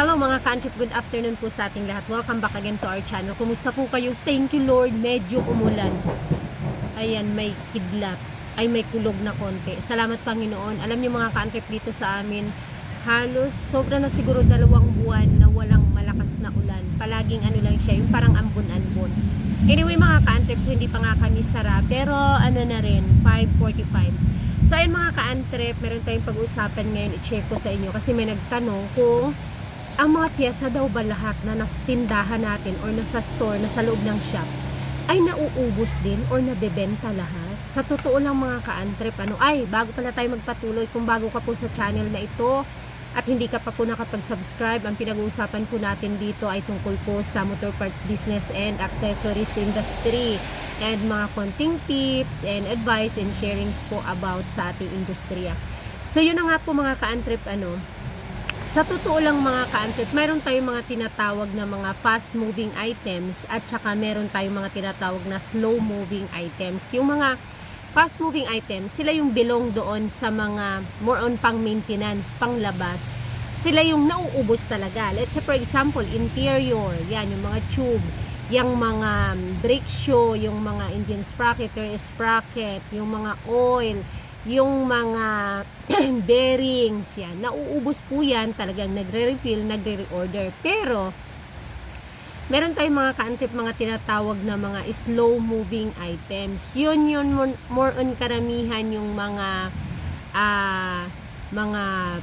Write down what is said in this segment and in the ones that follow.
Hello mga ka-antrip, good afternoon po sa ating lahat. Welcome back again to our channel. Kumusta po kayo? Thank you Lord, medyo umulan. Ayan, may kidlat. Ay, may kulog na konti. Salamat Panginoon. Alam niyo mga ka-antrip, dito sa amin, halos sobra na siguro 2 buwan na walang malakas na ulan. Palaging ano lang siya, yung parang ambon-ambon. Anyway mga ka-antrip, so hindi pa nga kami sara. Pero ano na rin, 5:45. So ayun mga ka-antrip, meron tayong pag-uusapan ngayon. I-check ko sa inyo kasi may nagtanong kung ang mga piyesa daw ba lahat na nasa tindahan natin or nasa store, nasa loob ng shop, ay nauubos din or nabebenta lahat? Sa totoo lang mga ka-antrip, bago pala tayo magpatuloy, kung bago ka po sa channel na ito at hindi ka pa po nakapag-subscribe, ang pinag-uusapan po natin dito ay tungkol po sa motor parts business and accessories industry and mga konting tips and advice and sharings po about sa ating industriya. So yun na nga po mga ka-antrip, sa totoo lang mga ka-antrip, mayroon tayong mga tinatawag na mga fast-moving items at saka meron tayong mga tinatawag na slow-moving items. Yung mga fast-moving items, sila yung belong doon sa mga more on pang-maintenance, pang-labas. Sila yung nauubos talaga. Let's say for example, interior, yan, yung mga tube, yung mga brake shoe, yung mga engine sprocket or sprocket, yung mga oil, yung mga bearings, yan, nauubos po yan, talagang nagre-refill, nagre-reorder. Pero meron tayong mga ka-antrip, mga tinatawag na mga slow-moving items. Yun more on karamihan yung mga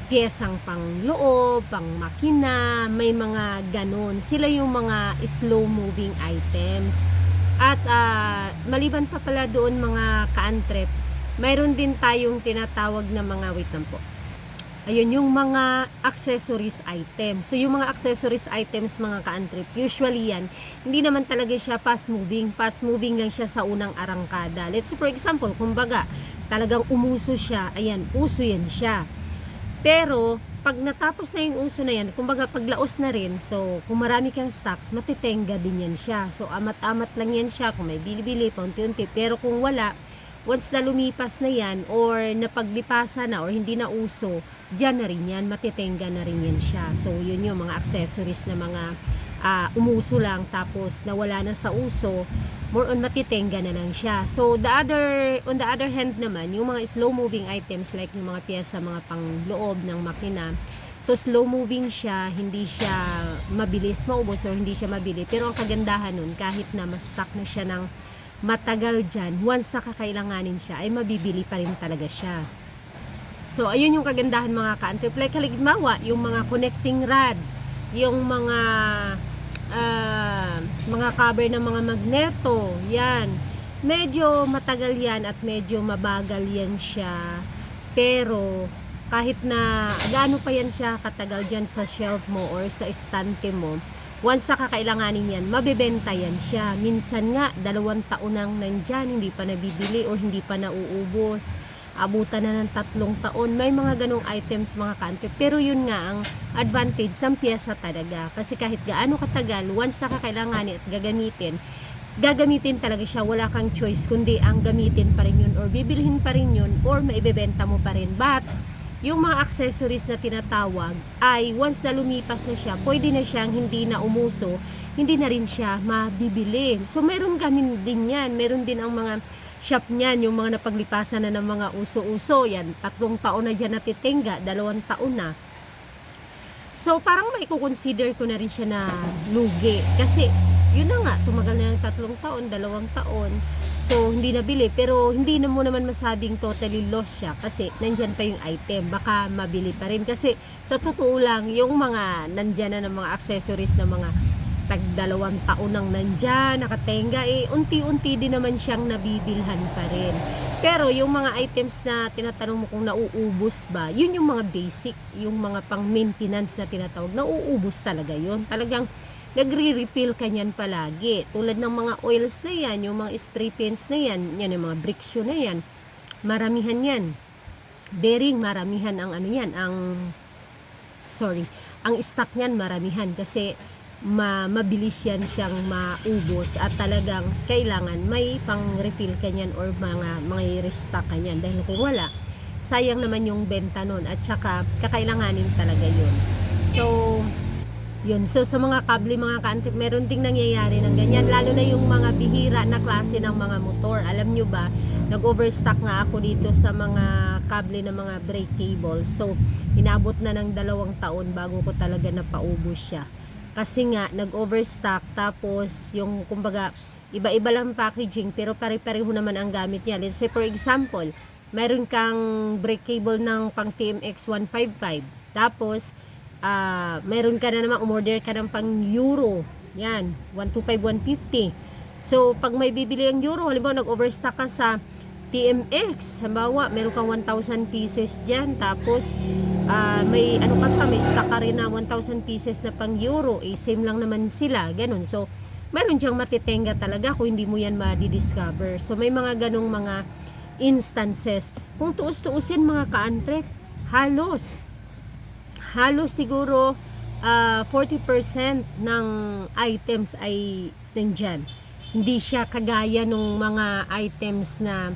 piyesang pang loob, pang makina, may mga ganon. Sila yung mga slow-moving items. At maliban pa pala doon mga ka-antrip, mayroon din tayong tinatawag na mga, wait lang po. Ayun, yung mga accessories items. So, yung mga accessories items, mga ka-antrip, usually yan, hindi naman talaga siya fast-moving. Fast-moving lang siya sa unang arangkada. Let's say, for example, kumbaga, talagang umuso siya. Ayan, uso yan siya. Pero, pag natapos na yung uso na yan, kumbaga, paglaos na rin, so, kung marami kang stocks, matitenga din yan siya. So, amat-amat lang yan siya. Kung may bili-bili, paunti-unti. Pero kung wala, once na lumipas na yan or napaglipasan na or hindi na uso, dyan na rin yan, matitenga na rin yan siya. So yun yung mga accessories na mga umuso lang tapos nawala na sa uso, more on matitenga na lang siya. So on the other hand naman, yung mga slow moving items like yung mga piyesa, mga pangloob ng makina, so slow moving siya, hindi siya mabilis maubos or hindi siya mabili. Pero ang kagandahan nun, kahit na ma-stock na siya ng matagal dyan, once na kakailanganin siya, ay mabibili pa rin talaga siya. So, ayun yung kagandahan mga ka-antrip. Like halimbawa, yung mga connecting rod, yung mga cover ng mga magneto, yan. Medyo matagal yan at medyo mabagal yan siya. Pero, kahit na gaano pa yan siya katagal dyan sa shelf mo or sa estante mo, once na kakailanganin yan, mabebenta yan siya. Minsan nga, 2 taon nang nandyan, hindi pa nabibili o hindi pa nauubos. Abutan na ng 3 taon. May mga ganong items mga ka-antrip. Pero yun nga, ang advantage ng piyesa talaga. Kasi kahit gaano katagal, once na kakailanganin at gagamitin talaga siya. Wala kang choice, kundi ang gamitin pa rin yun or bibilhin pa rin yun or maibebenta mo pa rin. But, yung mga accessories na tinatawag ay once na lumipas na siya, pwede na siyang hindi na umuso, hindi na rin siya mabibili. So meron gamin din yan, meron din ang mga shop niyan, yung mga napaglipasan na ng mga uso-uso, yan, 3 taon na dyan natitingga, 2 taon na. So parang maikukonsider ko na rin siya na lugi, kasi yun na nga, tumagal na yung 3 taon, 2 taon, so hindi nabili. Pero hindi na mo naman masabing totally lost siya kasi nandyan pa yung item, baka mabili pa rin. Kasi sa totoo lang, yung mga nandyan na ng mga accessories na mga tag 2 taon nang nandyan, nakatenga, unti-unti din naman siyang nabibilhan pa rin. Pero yung mga items na tinatanong mo kung nauubos ba, yun yung mga basic, yung mga pang maintenance na tinatawag, nauubos talaga yun. Talagang nagre-refill ka niyan palagi. Tulad ng mga oils na yan, yung mga spray paints na yan, yan yung mga brake shoe na yan, maramihan yan. Bearing, maramihan ang ang stock niyan maramihan kasi mabilis yan siyang maubos at talagang kailangan may pang-refill ka niyan or mga restock ka niyan. Dahil kung wala, sayang naman yung benta nun at saka kakailanganin talaga yun. So, Yun. So, sa mga kable, mga ka-antrip, meron ding nangyayari ng ganyan. Lalo na yung mga bihira na klase ng mga motor. Alam nyo ba, nag-overstock nga ako dito sa mga kable ng mga brake cable. So, inabot na ng 2 taon bago ko talaga napaubos siya. Kasi nga, nag-overstock. Tapos, yung, kumbaga, iba-iba lang packaging, pero pare-pareho naman ang gamit niya. Let's say, for example, meron kang brake cable ng pang TMX 155. Tapos, meron ka na naman, umorder ka ng pang Euro. Yan, 125, 150. So, pag may bibili ang Euro, halimbawa nag-overstock ka sa TMX, halimbawa, meron kang 1,000 pieces dyan. Tapos, may ano ka pa, may stock ka rin na 1,000 pieces na pang Euro. Same lang naman sila, ganun. So, meron diyang matitenga talaga kung hindi mo yan ma-discover. So, may mga ganung mga instances. Kung tuus-tuusin mga ka-antrep, halos siguro 40% ng items ay nandyan. Hindi siya kagaya ng mga items na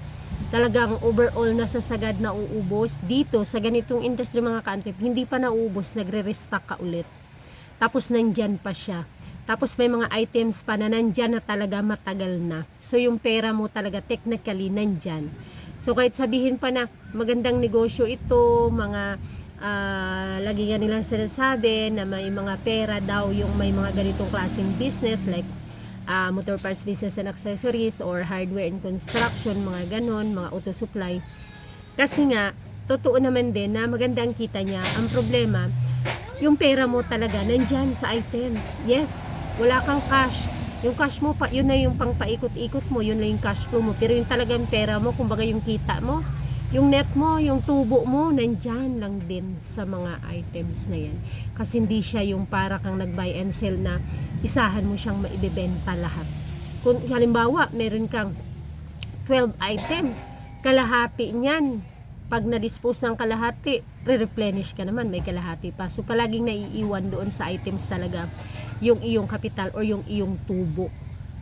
talagang overall nasasagad na uubos. Dito sa ganitong industry mga ka-antrep, hindi pa nauubos, nagre-restock ka ulit. Tapos nandyan pa siya. Tapos may mga items pa na nandyan na talaga matagal na. So yung pera mo talaga technically nandyan. So kahit sabihin pa na magandang negosyo ito, mga lagi nga nilang sinasabi na may mga pera daw yung may mga ganitong klaseng business like motor parts business and accessories or hardware and construction, mga ganon, mga auto supply. Kasi nga, totoo naman din na maganda ang kita niya. Ang problema, yung pera mo talaga nandyan sa items. Yes, wala kang cash. Yung cash mo, yun na yung pang paikot-ikot mo, yun na yung cash flow mo. Pero yung talagang pera mo, kumbaga yung kita mo, yung net mo, yung tubo mo, nandyan lang din sa mga items na yan. Kasi hindi siya yung para kang nag-buy and sell na isahan mo siyang maibebenta lahat. Kung halimbawa, meron kang 12 items, kalahati niyan, pag na-dispose ng kalahati, re-replenish ka naman, may kalahati pa. So, palaging naiiwan doon sa items talaga yung iyong kapital or yung iyong tubo.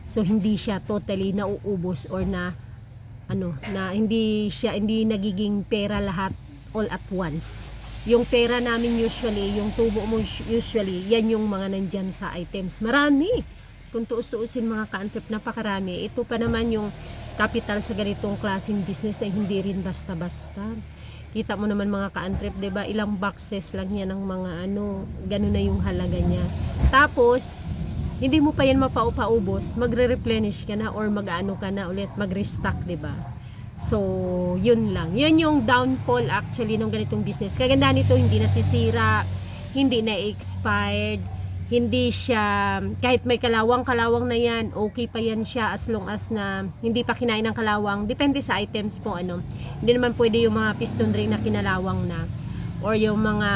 So, hindi siya totally nauubos or na hindi nagiging pera lahat all at once. Yung pera namin usually, yung tubo mo usually, yan yung mga nandyan sa items. Marami. Kung tuus-tuusin mga ka-antrep, napakarami. Ito pa naman yung capital sa ganitong klaseng business ay hindi rin basta-basta. Kita mo naman mga ka-antrep, 'di ba? Ilang boxes lang yan ng mga ganun na yung halaga niya. Tapos, hindi mo pa yan mapaupaubos, magre-replenish ka na or mag-ano ka na ulit, mag-restock, 'di ba? So, yun lang. Yun yung downfall actually ng ganitong business. Kagandahan nito, hindi nasisira, hindi na expired, hindi siya, kahit may kalawang na yan, okay pa yan siya as long as na hindi pa kinain ng kalawang. Depende sa items po, Hindi naman pwede yung mga piston ring na kinalawang na or yung mga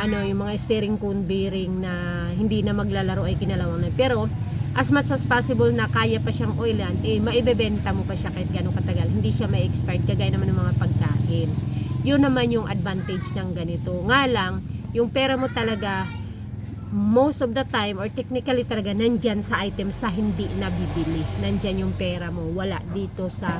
yung mga steering cone bearing na hindi na maglalaro ay kinalawang na. Pero as much as possible na kaya pa siyang oilan, maibebenta mo pa siya kahit gano'ng katagal. Hindi siya may expired kagaya naman ng mga pagkain. Yun naman yung advantage ng ganito. Nga lang, yung pera mo talaga most of the time or technically talaga nandyan sa items sa hindi nabibili. Nandyan yung pera mo, wala dito sa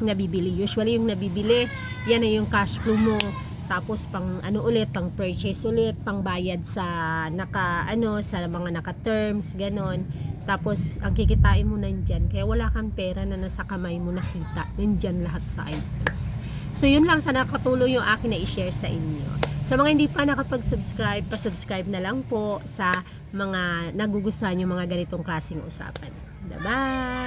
nabibili. Usually yung nabibili, yan ay yung cash flow mo. Tapos pang ulit, pang purchase ulit, pang bayad sa sa mga naka-terms, ganon. Tapos ang kikitain mo nandyan. Kaya wala kang pera na nasa kamay mo nakita. Nandyan lahat sa items. So yun lang, sana nakatulong yung akin na i-share sa inyo. Sa mga hindi pa nakapag-subscribe, pa-subscribe na lang po sa mga nagugustuhan yung mga ganitong klaseng usapan. Bye-bye!